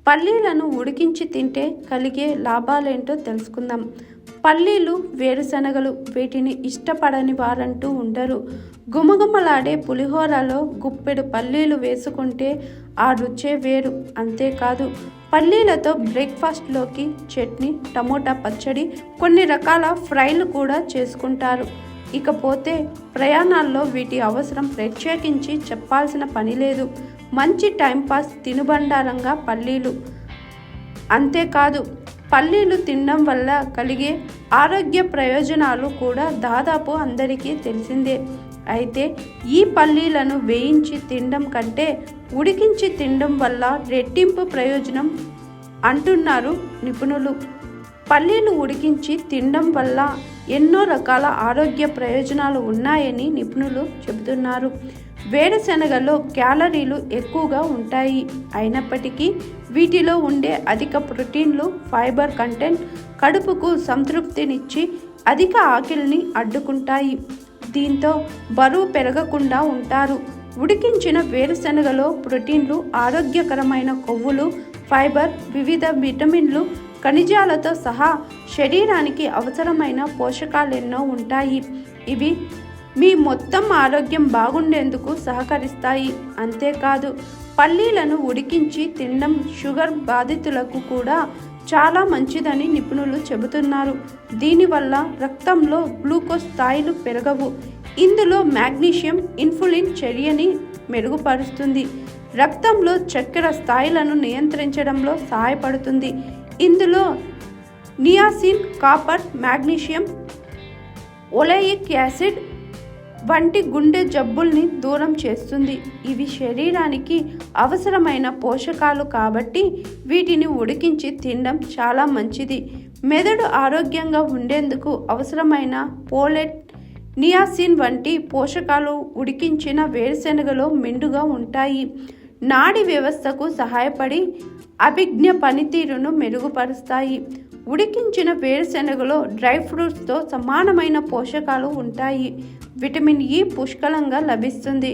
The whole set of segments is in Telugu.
పల్లీలను ఉడికించి తింటే కలిగే లాభాలేంటో తెలుసుకుందాం. పల్లీలు, వేరుశనగలు వీటిని ఇష్టపడని వారంటూ ఉండరు. గుమగుమలాడే పులిహోరలో గుప్పెడు పల్లీలు వేసుకుంటే ఆ రుచే వేరు. అంతేకాదు, పల్లీలతో బ్రేక్ఫాస్ట్లోకి చట్నీ, టమోటా పచ్చడి, కొన్ని రకాల ఫ్రైలు కూడా చేసుకుంటారు. ఇకపోతే ప్రయాణాల్లో వీటి అవసరం ప్రత్యేకించి చెప్పాల్సిన పని లేదు. మంచి టైంపాస్ తినుబండారంగా పల్లీలు. అంతేకాదు, పల్లీలు తినడం వల్ల కలిగే ఆరోగ్య ప్రయోజనాలు కూడా దాదాపు అందరికీ తెలిసిందే. అయితే ఈ పల్లీలను వేయించి తినడం కంటే ఉడికించి తినడం వల్ల రెట్టింపు ప్రయోజనం అంటున్నారు నిపుణులు. పల్లీలు ఉడికించి తినడం వల్ల ఎన్నో రకాల ఆరోగ్య ప్రయోజనాలు ఉన్నాయని నిపుణులు చెబుతున్నారు. వేరుశనగలో క్యాలరీలు ఎక్కువగా ఉంటాయి. అయినప్పటికీ వీటిలో ఉండే అధిక ప్రోటీన్లు, ఫైబర్ కంటెంట్ కడుపుకు సంతృప్తినిచ్చి అధిక ఆకలిని అడ్డుకుంటాయి. దీంతో బరువు పెరగకుండా ఉంటారు. ఉడికించిన వేరుశనగలో ప్రోటీన్లు, ఆరోగ్యకరమైన కొవ్వులు, ఫైబర్, వివిధ విటమిన్లు, ఖనిజాలతో సహా శరీరానికి అవసరమైన పోషకాలెన్నో ఉంటాయి. ఇవి మీ మొత్తం ఆరోగ్యం బాగుండేందుకు సహకరిస్తాయి. అంతేకాదు, పల్లీలను ఉడికించి తినడం షుగర్ బాధితులకు కూడా చాలా మంచిదని నిపుణులు చెబుతున్నారు. దీనివల్ల రక్తంలో గ్లూకోజ్ స్థాయిలు పెరగవు. ఇందులో మాగ్నీషియం ఇన్సులిన్ చర్యని మెరుగుపరుస్తుంది. రక్తంలో చక్కెర స్థాయిలను నియంత్రించడంలో సహాయపడుతుంది. ఇందులో niacin, copper, magnesium, oleic acid వంటి గుండె జబ్బుల్ని దూరం చేస్తుంది. ఇవి శరీరానికి అవసరమైన పోషకాలు కాబట్టి వీటిని ఉడికించి తినడం చాలా మంచిది. మెదడు ఆరోగ్యంగా ఉండేందుకు అవసరమైన పోలెట్, నియాసిన్ వంటి పోషకాలు ఉడికించిన వేరుశనగలో మెండుగా ఉంటాయి. నాడీ వ్యవస్థకు సహాయపడి అభిజ్ఞ పనితీరును మెరుగుపరుస్తాయి. ఉడికించిన వేరుశనగలో డ్రై ఫ్రూట్స్తో సమానమైన పోషకాలు ఉంటాయి. విటమిన్ ఇ పుష్కలంగా లభిస్తుంది.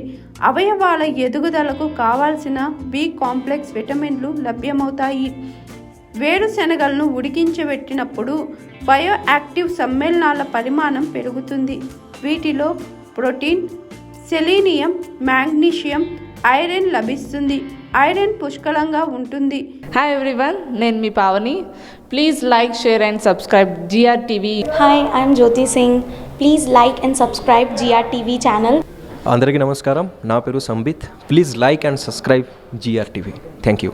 అవయవాల ఎదుగుదలకు కావాల్సిన బి కాంప్లెక్స్ విటమిన్లు లభ్యమవుతాయి. వేరుశనగలను ఉడికించబెట్టినప్పుడు బయో యాక్టివ్ సమ్మేళనాల పరిమాణం పెరుగుతుంది. వీటిలో ప్రోటీన్, సెలీనియం, మాగ్నీషియం, ఐరన్ లభిస్తుంది. ఐరన్ పుష్కలంగా ఉంటుంది. హాయ్ ఎవ్రీవన్, నేను మీ Pavani. Please like, share and subscribe GRTV. Hi, I am Jyoti Singh. Please like and subscribe GRTV channel. అందరికీ నమస్కారం. నా పేరు Sambit. Please like and subscribe GRTV. Thank you.